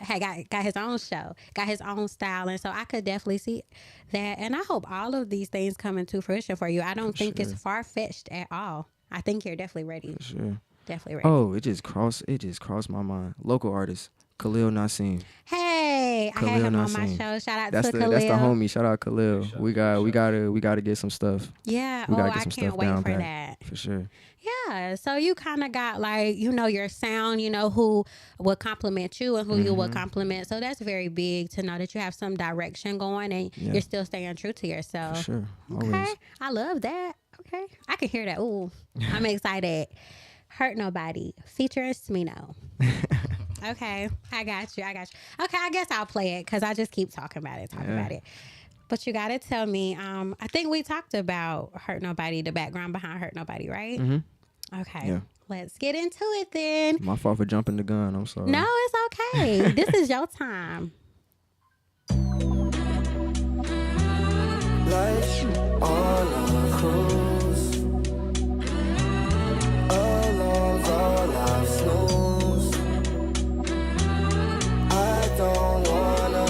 got his own show, got his own style, and so I could definitely see that. And I hope all of these things come into fruition for you. I don't think it's far fetched at all. I think you're definitely ready. For sure. Definitely ready. Oh, it just crossed my mind. Local artist Khalil Nassim. Hey, Khalil I had him on Nassim. my show. Shout out That's to the Khalil. That's the homie. Shout out Khalil. We gotta get some stuff. Yeah. We gotta get I some can't stuff wait down for pat. that. For sure. Yeah. So you kind of got like, your sound, who will compliment you and who you will compliment. So that's very big to know that you have some direction going and you're still staying true to yourself. For sure. Okay. Always. I love that. Okay. I can hear that. Ooh, I'm excited. Hurt Nobody featuring Smino. Okay. I got you. Okay. I guess I'll play it because I just keep talking about it. But you got to tell me, I think we talked about Hurt Nobody, the background behind Hurt Nobody, right? Mm-hmm. Okay. Yeah. Let's get into it then. My fault for jumping the gun. I'm sorry. No, it's okay. This is your time. Life on a cruise, alone all I snooze. I don't wanna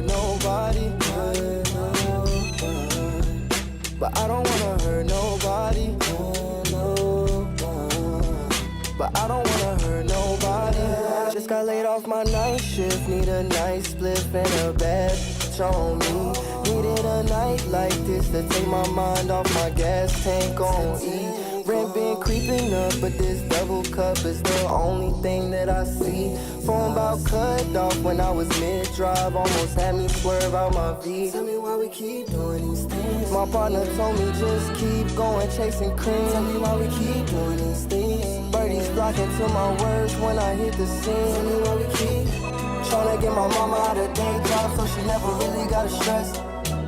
hurt nobody. But I don't wanna hurt nobody. But I don't wanna hurt nobody. Just got laid off my night shift. Need a nice spliff and a bad bitch on me. Needed a night like this to take my mind off my gas tank on E. Rent been creeping up, but this double cup is the only thing that I see. Phone about cut off when I was mid-drive, almost had me swerve out my V. Tell me why we keep doing these things. My partner told me just keep going, chasing cream. Tell me why we keep doing these things. Birdies flocking to my words when I hit the scene. Tell me why we keep trying to get my mama out of day job so she never really gotta stress.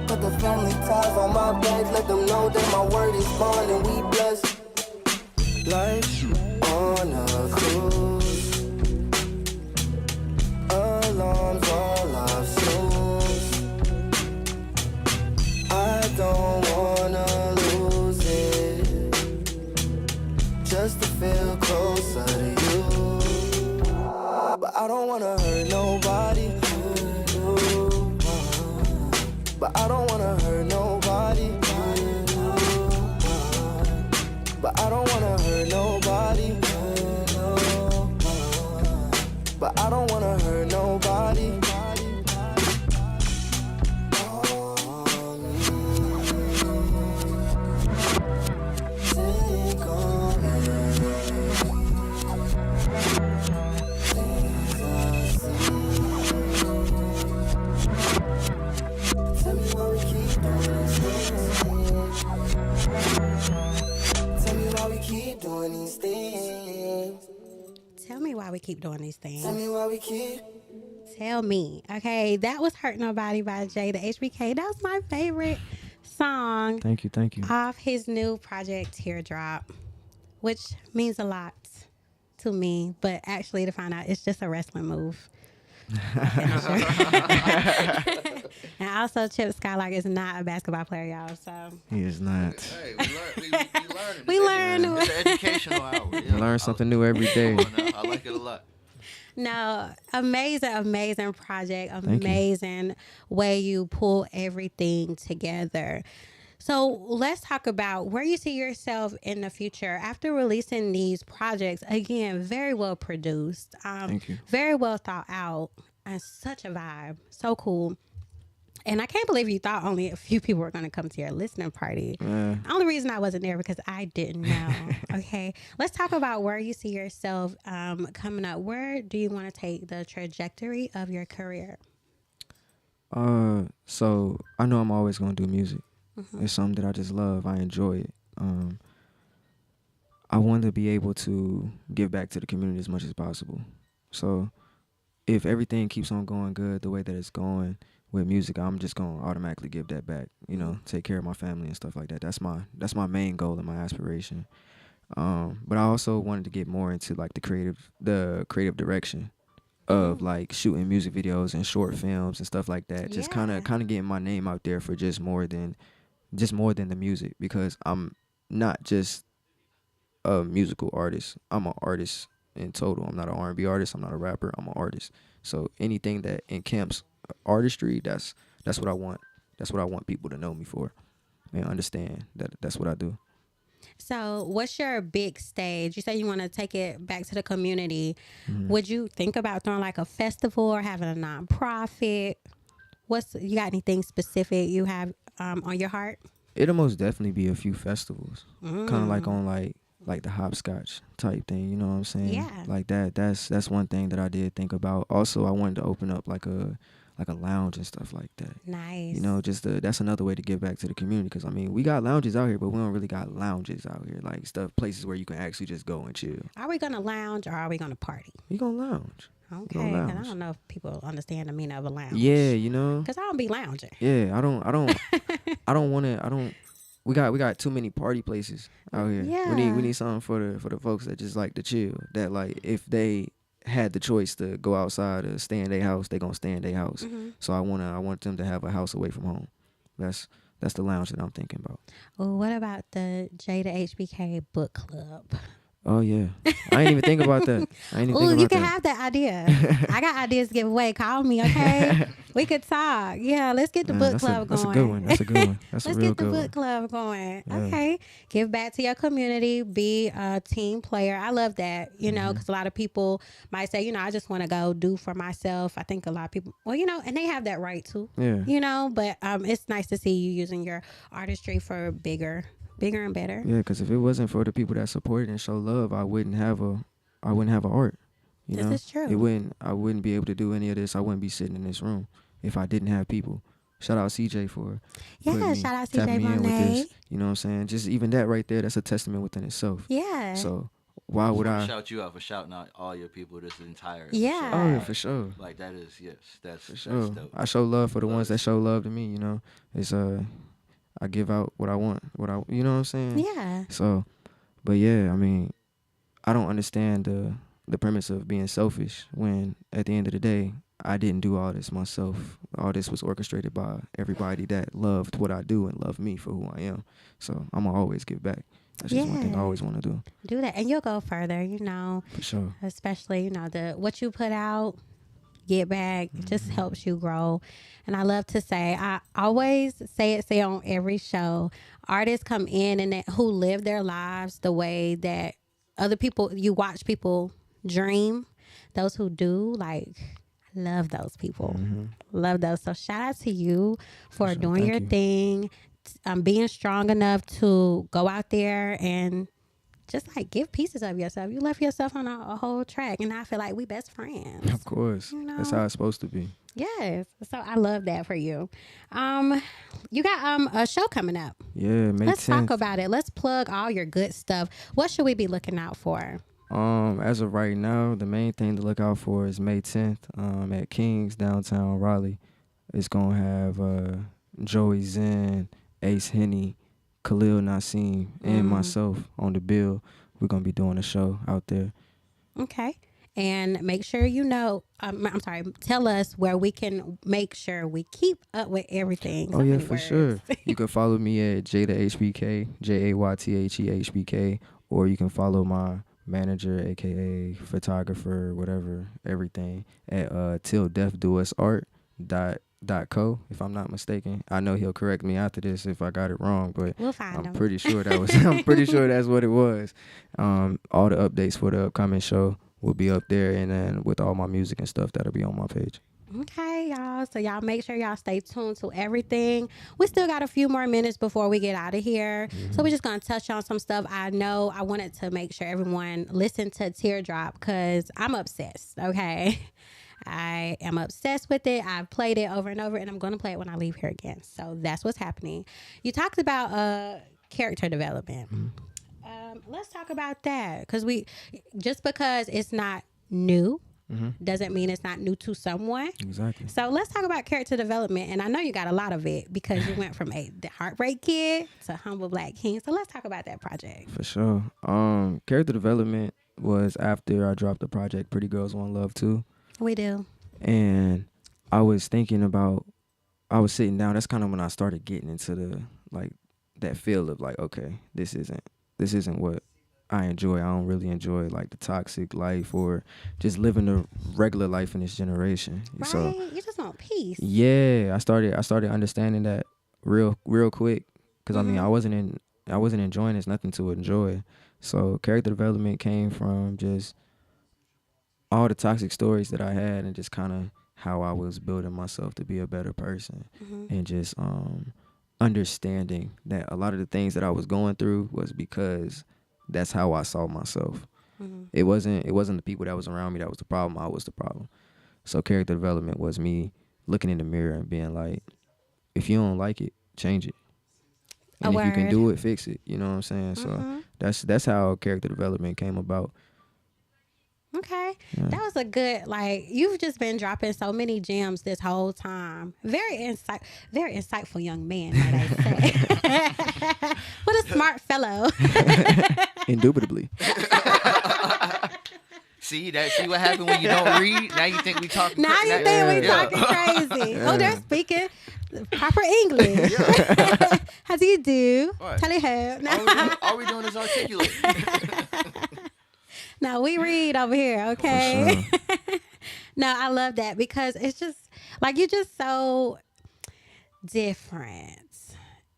Put the family ties on my back, let them know that my word is bond and we blessed. Life on a cruise, alarms all I've snooze. I don't wanna lose it, just to feel closer to you. But I don't wanna hurt nobody. But I don't wanna hurt nobody. But I don't wanna hurt nobody. But I don't wanna hurt nobody. Tell me why we keep doing these things. Tell me why we keep doing these things. Tell me why we keep. Tell me. Okay, that was Hurt Nobody by JaytheHBK. That was my favorite song. Thank you. Off his new project, Teardrop, which means a lot to me, but actually to find out it's just a wrestling move. And also Chip Skylark is not a basketball player, y'all, so He is not. Hey, we We learn. It's an educational hour. Yeah. Learn something new every day. I like it a lot. No, amazing project, Thank you. amazing way you pull everything together. So let's talk about where you see yourself in the future after releasing these projects. Again, very well produced, Thank you. very well thought out, and such a vibe. So cool. And I can't believe you thought only a few people were going to come to your listening party. Yeah. The only reason I wasn't there because I didn't know. Okay. Let's talk about where you see yourself coming up. Where do you want to take the trajectory of your career? So I know I'm always gonna do music. Mm-hmm. It's something that I just love. I enjoy it. I want to be able to give back to the community as much as possible. So if everything keeps on going good the way that it's going with music, I'm just gonna automatically give that back. You know, take care of my family and stuff like that. That's my main goal and my aspiration. But I also wanted to get more into like the creative direction of like shooting music videos and short films and stuff like that. Just kind of getting my name out there for just more than the music, because I'm not just a musical artist. I'm an artist in total. I'm not an R&B artist. I'm not a rapper. I'm an artist. So anything that encamps artistry, that's what I want. That's what I want people to know me for and understand that that's what I do. So what's your big stage? You say you want to take it back to the community. Mm-hmm. Would you think about throwing like a festival or having a nonprofit? You got anything specific you have on your heart? It'll most definitely be a few festivals. Kind of like on like the hopscotch type thing, you know what I'm saying? Yeah. Like that's one thing that I did think about. Also, I wanted to open up like a lounge and stuff like that. Nice. You know, that's another way to give back to the community, because I mean, we got lounges out here, but we don't really got lounges out here, like places where you can actually just go and chill. Are we gonna lounge or are we gonna party? We gonna lounge. Okay, because I don't know if people understand the meaning of a lounge. Yeah, you know. Because I don't be lounging. Yeah, I don't. We got too many party places out here. Yeah. We need something for the folks that just like to chill. That like if they had the choice to go outside or stay in their house, they gonna stay in their house. Mm-hmm. So I want them to have a house away from home. That's the lounge that I'm thinking about. Well, what about the JaytheHBK book club? Oh yeah, I ain't even think about that. I ain't even Ooh, think about you can that. have that idea. I got ideas to give away. Call me, okay? We could talk. Yeah, let's get the book club That's going. a good one. That's a good one. That's Let's a real get the good book one. club going. Yeah. Okay. Give back to your community. Be a team player. I love that, you know, because a lot of people might say, you know, I just want to go do for myself. I think a lot of people, well, you know, and they have that right too. Yeah. You know, but it's nice to see you using your artistry for bigger and better. Yeah, because if it wasn't for the people that support and show love, I wouldn't have a art. You This know, is true. I wouldn't be able to do any of this. I wouldn't be sitting in this room if I didn't have people. Shout out CJ for Yeah, shout out tapping CJ me in with Monet. this. You know what I'm saying? Just even that right there, that's a testament within itself. Yeah. So why would I? shout you out for shouting out all your people this entire Yeah. show. Oh yeah, for sure. Like that is that's For sure. dope. I show love for the ones that show love to me. You know, it's I give out what I want. You know what I'm saying? Yeah. So, but yeah, I mean, I don't understand the premise of being selfish when at the end of the day, I didn't do all this myself. All this was orchestrated by everybody that loved what I do and loved me for who I am. So I'm gonna always give back. That's just one thing I Yeah. always want to do. Do that, and you'll go further. You know, For sure. especially you know what you put out, get back. It just helps you grow. And I love to say, I always say on every show, artists come in and who live their lives the way that other people. You watch people dream. Those who do, like, I love those people. Love those. So shout out to you for doing Thank your you. thing, being strong enough to go out there and just like give pieces of yourself. You left yourself on a whole track, and I feel like we best friends. Of course. You That's know? how it's supposed to be. Yes. So I love that for you. You got a show coming up. Yeah, May Let's 10th. talk about it. Let's plug all your good stuff. What should we be looking out for? As of right now, the main thing to look out for is May 10th at King's downtown Raleigh. It's gonna have Joey Zen, Ace Henny, Khalil Nassim, and myself on the bill. We're gonna be doing a show out there. Okay. And make sure you know, tell us where we can make sure we keep up with everything. Oh So yeah, many for words. sure. You can follow me at JaytheHBK, JaytheHBK, or you can follow my manager, aka photographer, whatever, everything at tilldeathdousart.co, if I'm not mistaken. I know he'll correct me after this if I got it wrong, but We'll find them. pretty sure that was I'm pretty sure that's what it was. All the updates for the upcoming show will be up there, and then with all my music and stuff, that'll be on my page. Okay, y'all. So y'all make sure y'all stay tuned to everything. We still got a few more minutes before we get out of here. So we're just going to touch on some stuff. I know I wanted to make sure everyone listened to Teardrop because I'm obsessed, okay? I am obsessed with it. I've played it over and over, and I'm going to play it when I leave here again. So that's what's happening. You talked about character development. Let's talk about that because just because it's not new doesn't mean it's not new to someone. Exactly. So let's talk about character development. And I know you got a lot of it because you went from the Heartbreak Kid to Humble Black King. So let's talk about that project. For sure. Character development was after I dropped the project Pretty Girls Want Love Too. We do. And I was sitting down. That's kind of when I started getting into that feel of like, okay, this isn't what I enjoy. I don't really enjoy like the toxic life or just living the regular life in this generation. Right? So You just want peace. yeah, I started understanding that real quick because I mean I wasn't enjoying. There's nothing to enjoy. So character development came from just all the toxic stories that I had and just kind of how I was building myself to be a better person and just understanding that a lot of the things that I was going through was because that's how I saw myself. It wasn't the people that was around me that was the problem. I was the problem. So character development was me looking in the mirror and being like, if you don't like it, change it. And if you can do it, fix it. You know what I'm saying? So that's how character development came about. Okay. Yeah. That was a good, you've just been dropping so many gems this whole time. Very insightful young man, might I say. What a smart fellow. Indubitably. See what happened when you don't read? Now you think we talking Now you think we talking crazy. Oh, they're speaking proper English. How do you do? What? Tell you how. All we doing is articulate. No, we read over here, okay? Sure. No, I love that because it's just like you're just so different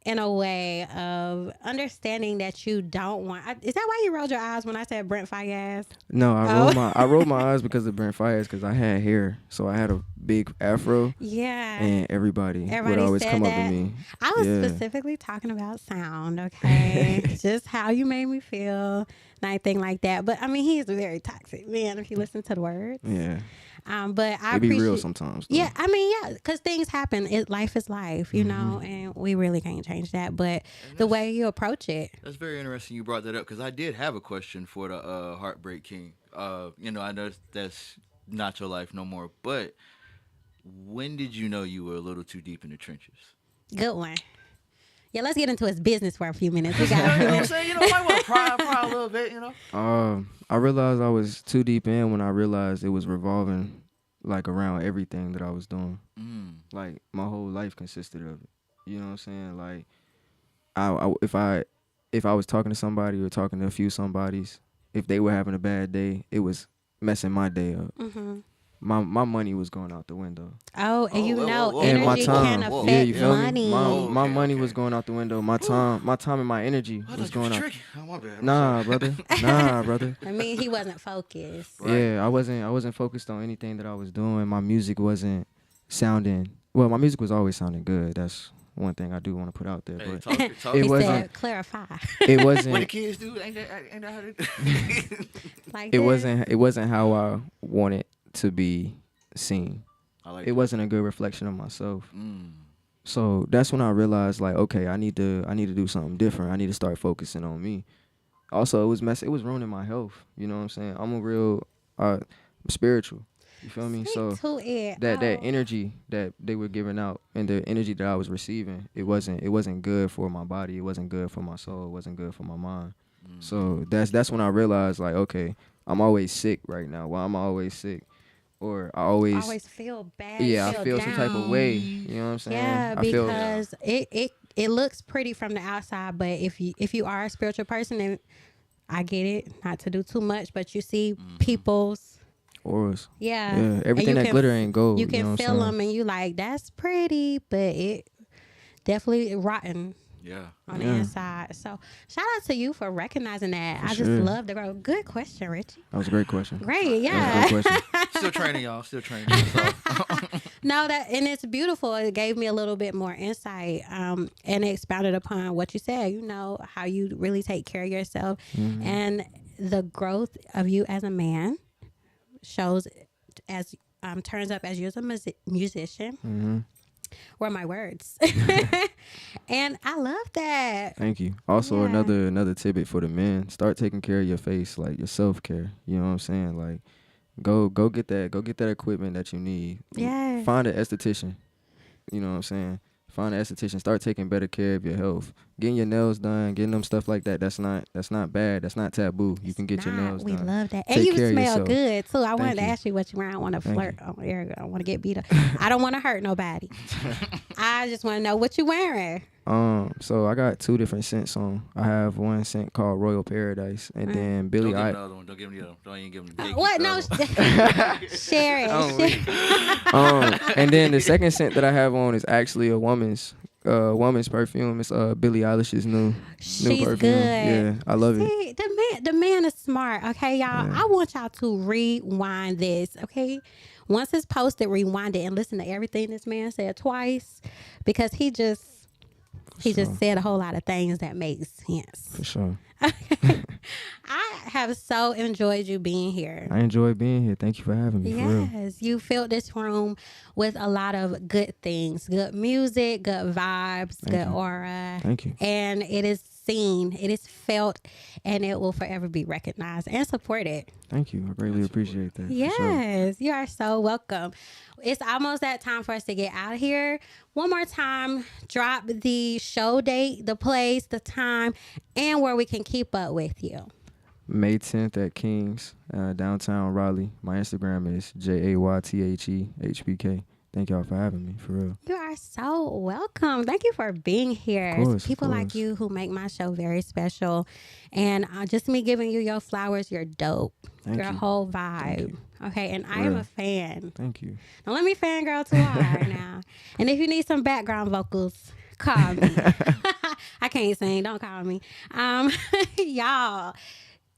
in a way of understanding that you don't want. Is that why you rolled your eyes when I said Brent Fayez? No, I rolled my eyes because of Brent Fayez because I had hair, so I had a big afro. Yeah. And everybody would always said come that. up to me. I was specifically talking about sound, okay? Just how you made me feel, anything like that. But I mean, he's a very toxic man if you listen to the words. Yeah. But I it be appreciate, real sometimes. Though. Yeah, I mean, yeah, because things happen. Life is life, you know, and we really can't change that. But the way you approach it. That's very interesting you brought that up because I did have a question for the Heartbreak King. You know, I know that's not your life no more, but when did you know you were a little too deep in the trenches? Good one. Yeah, let's get into his business for a few minutes. We got you know what I'm saying? You know, I might want to pry a little bit, you know? I realized I was too deep in when I realized it was revolving like around everything that I was doing. Like my whole life consisted of it. You know what I'm saying? Like if I was talking to somebody or talking to a few somebodies, if they were having a bad day, it was messing my day up. My money was going out the window. Oh, and whoa. energy And my time, can affect you feel money. me? My money was going out the window. My time and my energy was going out. Oh, my bad. Nah, brother. I mean, he wasn't focused. Right. Yeah, I wasn't focused on anything that I was doing. My music wasn't sounding well. My music was always sounding good. That's one thing I do want to put out there. Hey, But talk, It He wasn't- said, clarify. it what the wasn't. kids do, ain't that how they do? Like It this. wasn't how I wanted to be seen. I like It wasn't a good reflection of myself. Mm. So that's when I realized, like, okay, I need to do something different. I need to start focusing on me. Also, it was ruining my health. You know what I'm saying? I'm a real I'm spiritual. You feel me? So To it. that Oh. energy that they were giving out and the energy that I was receiving, it wasn't good for my body. It wasn't good for my soul. It wasn't good for my mind. So that's when I realized, like, okay, I'm always sick right now. Why am I always sick? Or I always feel bad. I feel down. some type of way. You know what I'm saying? Yeah, I feel, because it looks pretty from the outside, but if you are a spiritual person, then I get it, not to do too much, but you see people's auras. yeah, Everything that glitter ain't gold. You can know what I'm feel saying? them, and you like that's pretty, but it definitely rotten. Yeah. On the inside. So shout out to you for recognizing that. For I sure. just love the growth. Good question, Richie. That was a great question. Great, yeah. That was a great question. Still training, y'all. Still training. So. No, and it's beautiful. It gave me a little bit more insight, and it expounded upon what you said. You know how you really take care of yourself, and the growth of you as a man shows as turns up as you as a musician. Were my words, and I love that. Thank you. Also, Yeah. another tidbit for the men: start taking care of your face, like your self care. You know what I'm saying? Like, go get that equipment that you need. Yes. Find an esthetician. You know what I'm saying? Find an esthetician. Start taking better care of your health. Getting your nails done, getting them stuff like that. That's not bad. That's not taboo. You can get your nails We done. love that. Take And you care of smell yourself. good, too. I wanted to you. ask you what you wear. I don't want to Thank flirt on air. I don't want to get beat up. I don't want to hurt nobody. I just want to know what you wearing. So I got 2 different scents on. I have one scent called Royal Paradise, and then Don't Billy give him I. the other one. Don't give him the other one. Don't even give him the What? No. Share it. Oh, Share- And then the second scent that I have on is actually a woman's perfume. It's Billie Eilish's new She's perfume. good. Yeah, I love it. See, the man is smart. Okay, y'all. Yeah. I want y'all to rewind this. Okay, once it's posted, rewind it and listen to everything this man said twice, because he just said a whole lot of things that make sense. For sure. I have so enjoyed you being here. I enjoy being here. Thank you for having me. For real. Yes, you filled this room with a lot of good things, good music, good vibes, good aura. Thank you. And it is seen, it is felt, and it will forever be recognized and supported. Thank you. I greatly appreciate that. for sure. Yes, you are so welcome. It's almost that time for us to get out of here. One more time, drop the show date, the place, the time, and where we can keep up with you. May 10th at King's, downtown Raleigh. My Instagram is JaytheHBK. Thank y'all for having me, for real. You are so welcome. Thank you for being here. Of course, People of like course. you who make my show very special. And just me giving you your flowers, you're dope. Thank Your you. whole vibe. Okay, and I am real. a fan. Thank you. Don't let me fangirl too hard now. And if you need some background vocals, call me. I can't sing. Don't call me. Y'all,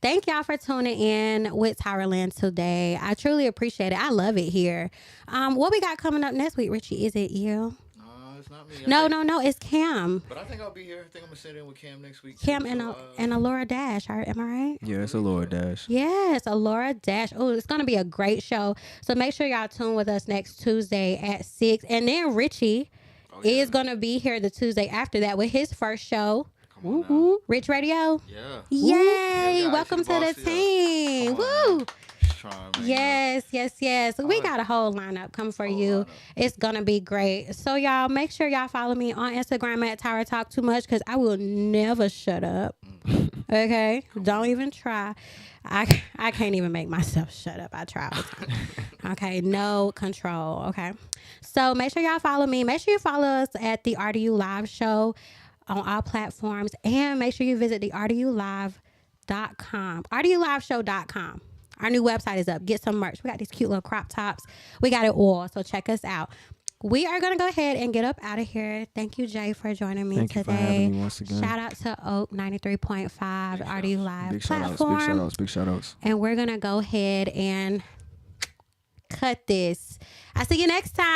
thank y'all for tuning in with TyraLen today. I truly appreciate it. I love it here. What we got coming up next week, Richie? Is it you? No, it's not me. No. It's Cam. But I think I'll be here. I think I'm gonna sit in with Cam next week. Cam too, and Alora Dash. Am I right? Yeah, it's a Lord Dash. Yes, Alora Dash. Oh, it's going to be a great show. So make sure y'all tune with us next Tuesday at 6. And then Richie is going to be here the Tuesday after that with his first show. Woo. Rich Radio. Yeah. Yay. Yeah, Welcome to actually the bossy up. team. Come on, Woo. Trying, man, Yes. We got a whole lineup coming for you. lineup. It's going to be great. So y'all make sure y'all follow me on Instagram at Tyra Talk Too Much because I will never shut up. Okay? Don't even try. I can't even make myself shut up. I try all the time. Okay? No control. Okay? So make sure y'all follow me. Make sure you follow us at the RDU Live Show on all platforms. And make sure you visit the RDULive.com. RDULiveShow.com. Our new website is up. Get some merch. We got these cute little crop tops. We got it all. So check us out. We are going to go ahead and get up out of here. Thank you, Jay, for joining me Thank today. you for having me once again. Shout out to Oak 93.5, RDU Live Big shout platform. outs, big shout outs. And we're going to go ahead and cut this. I'll see you next time.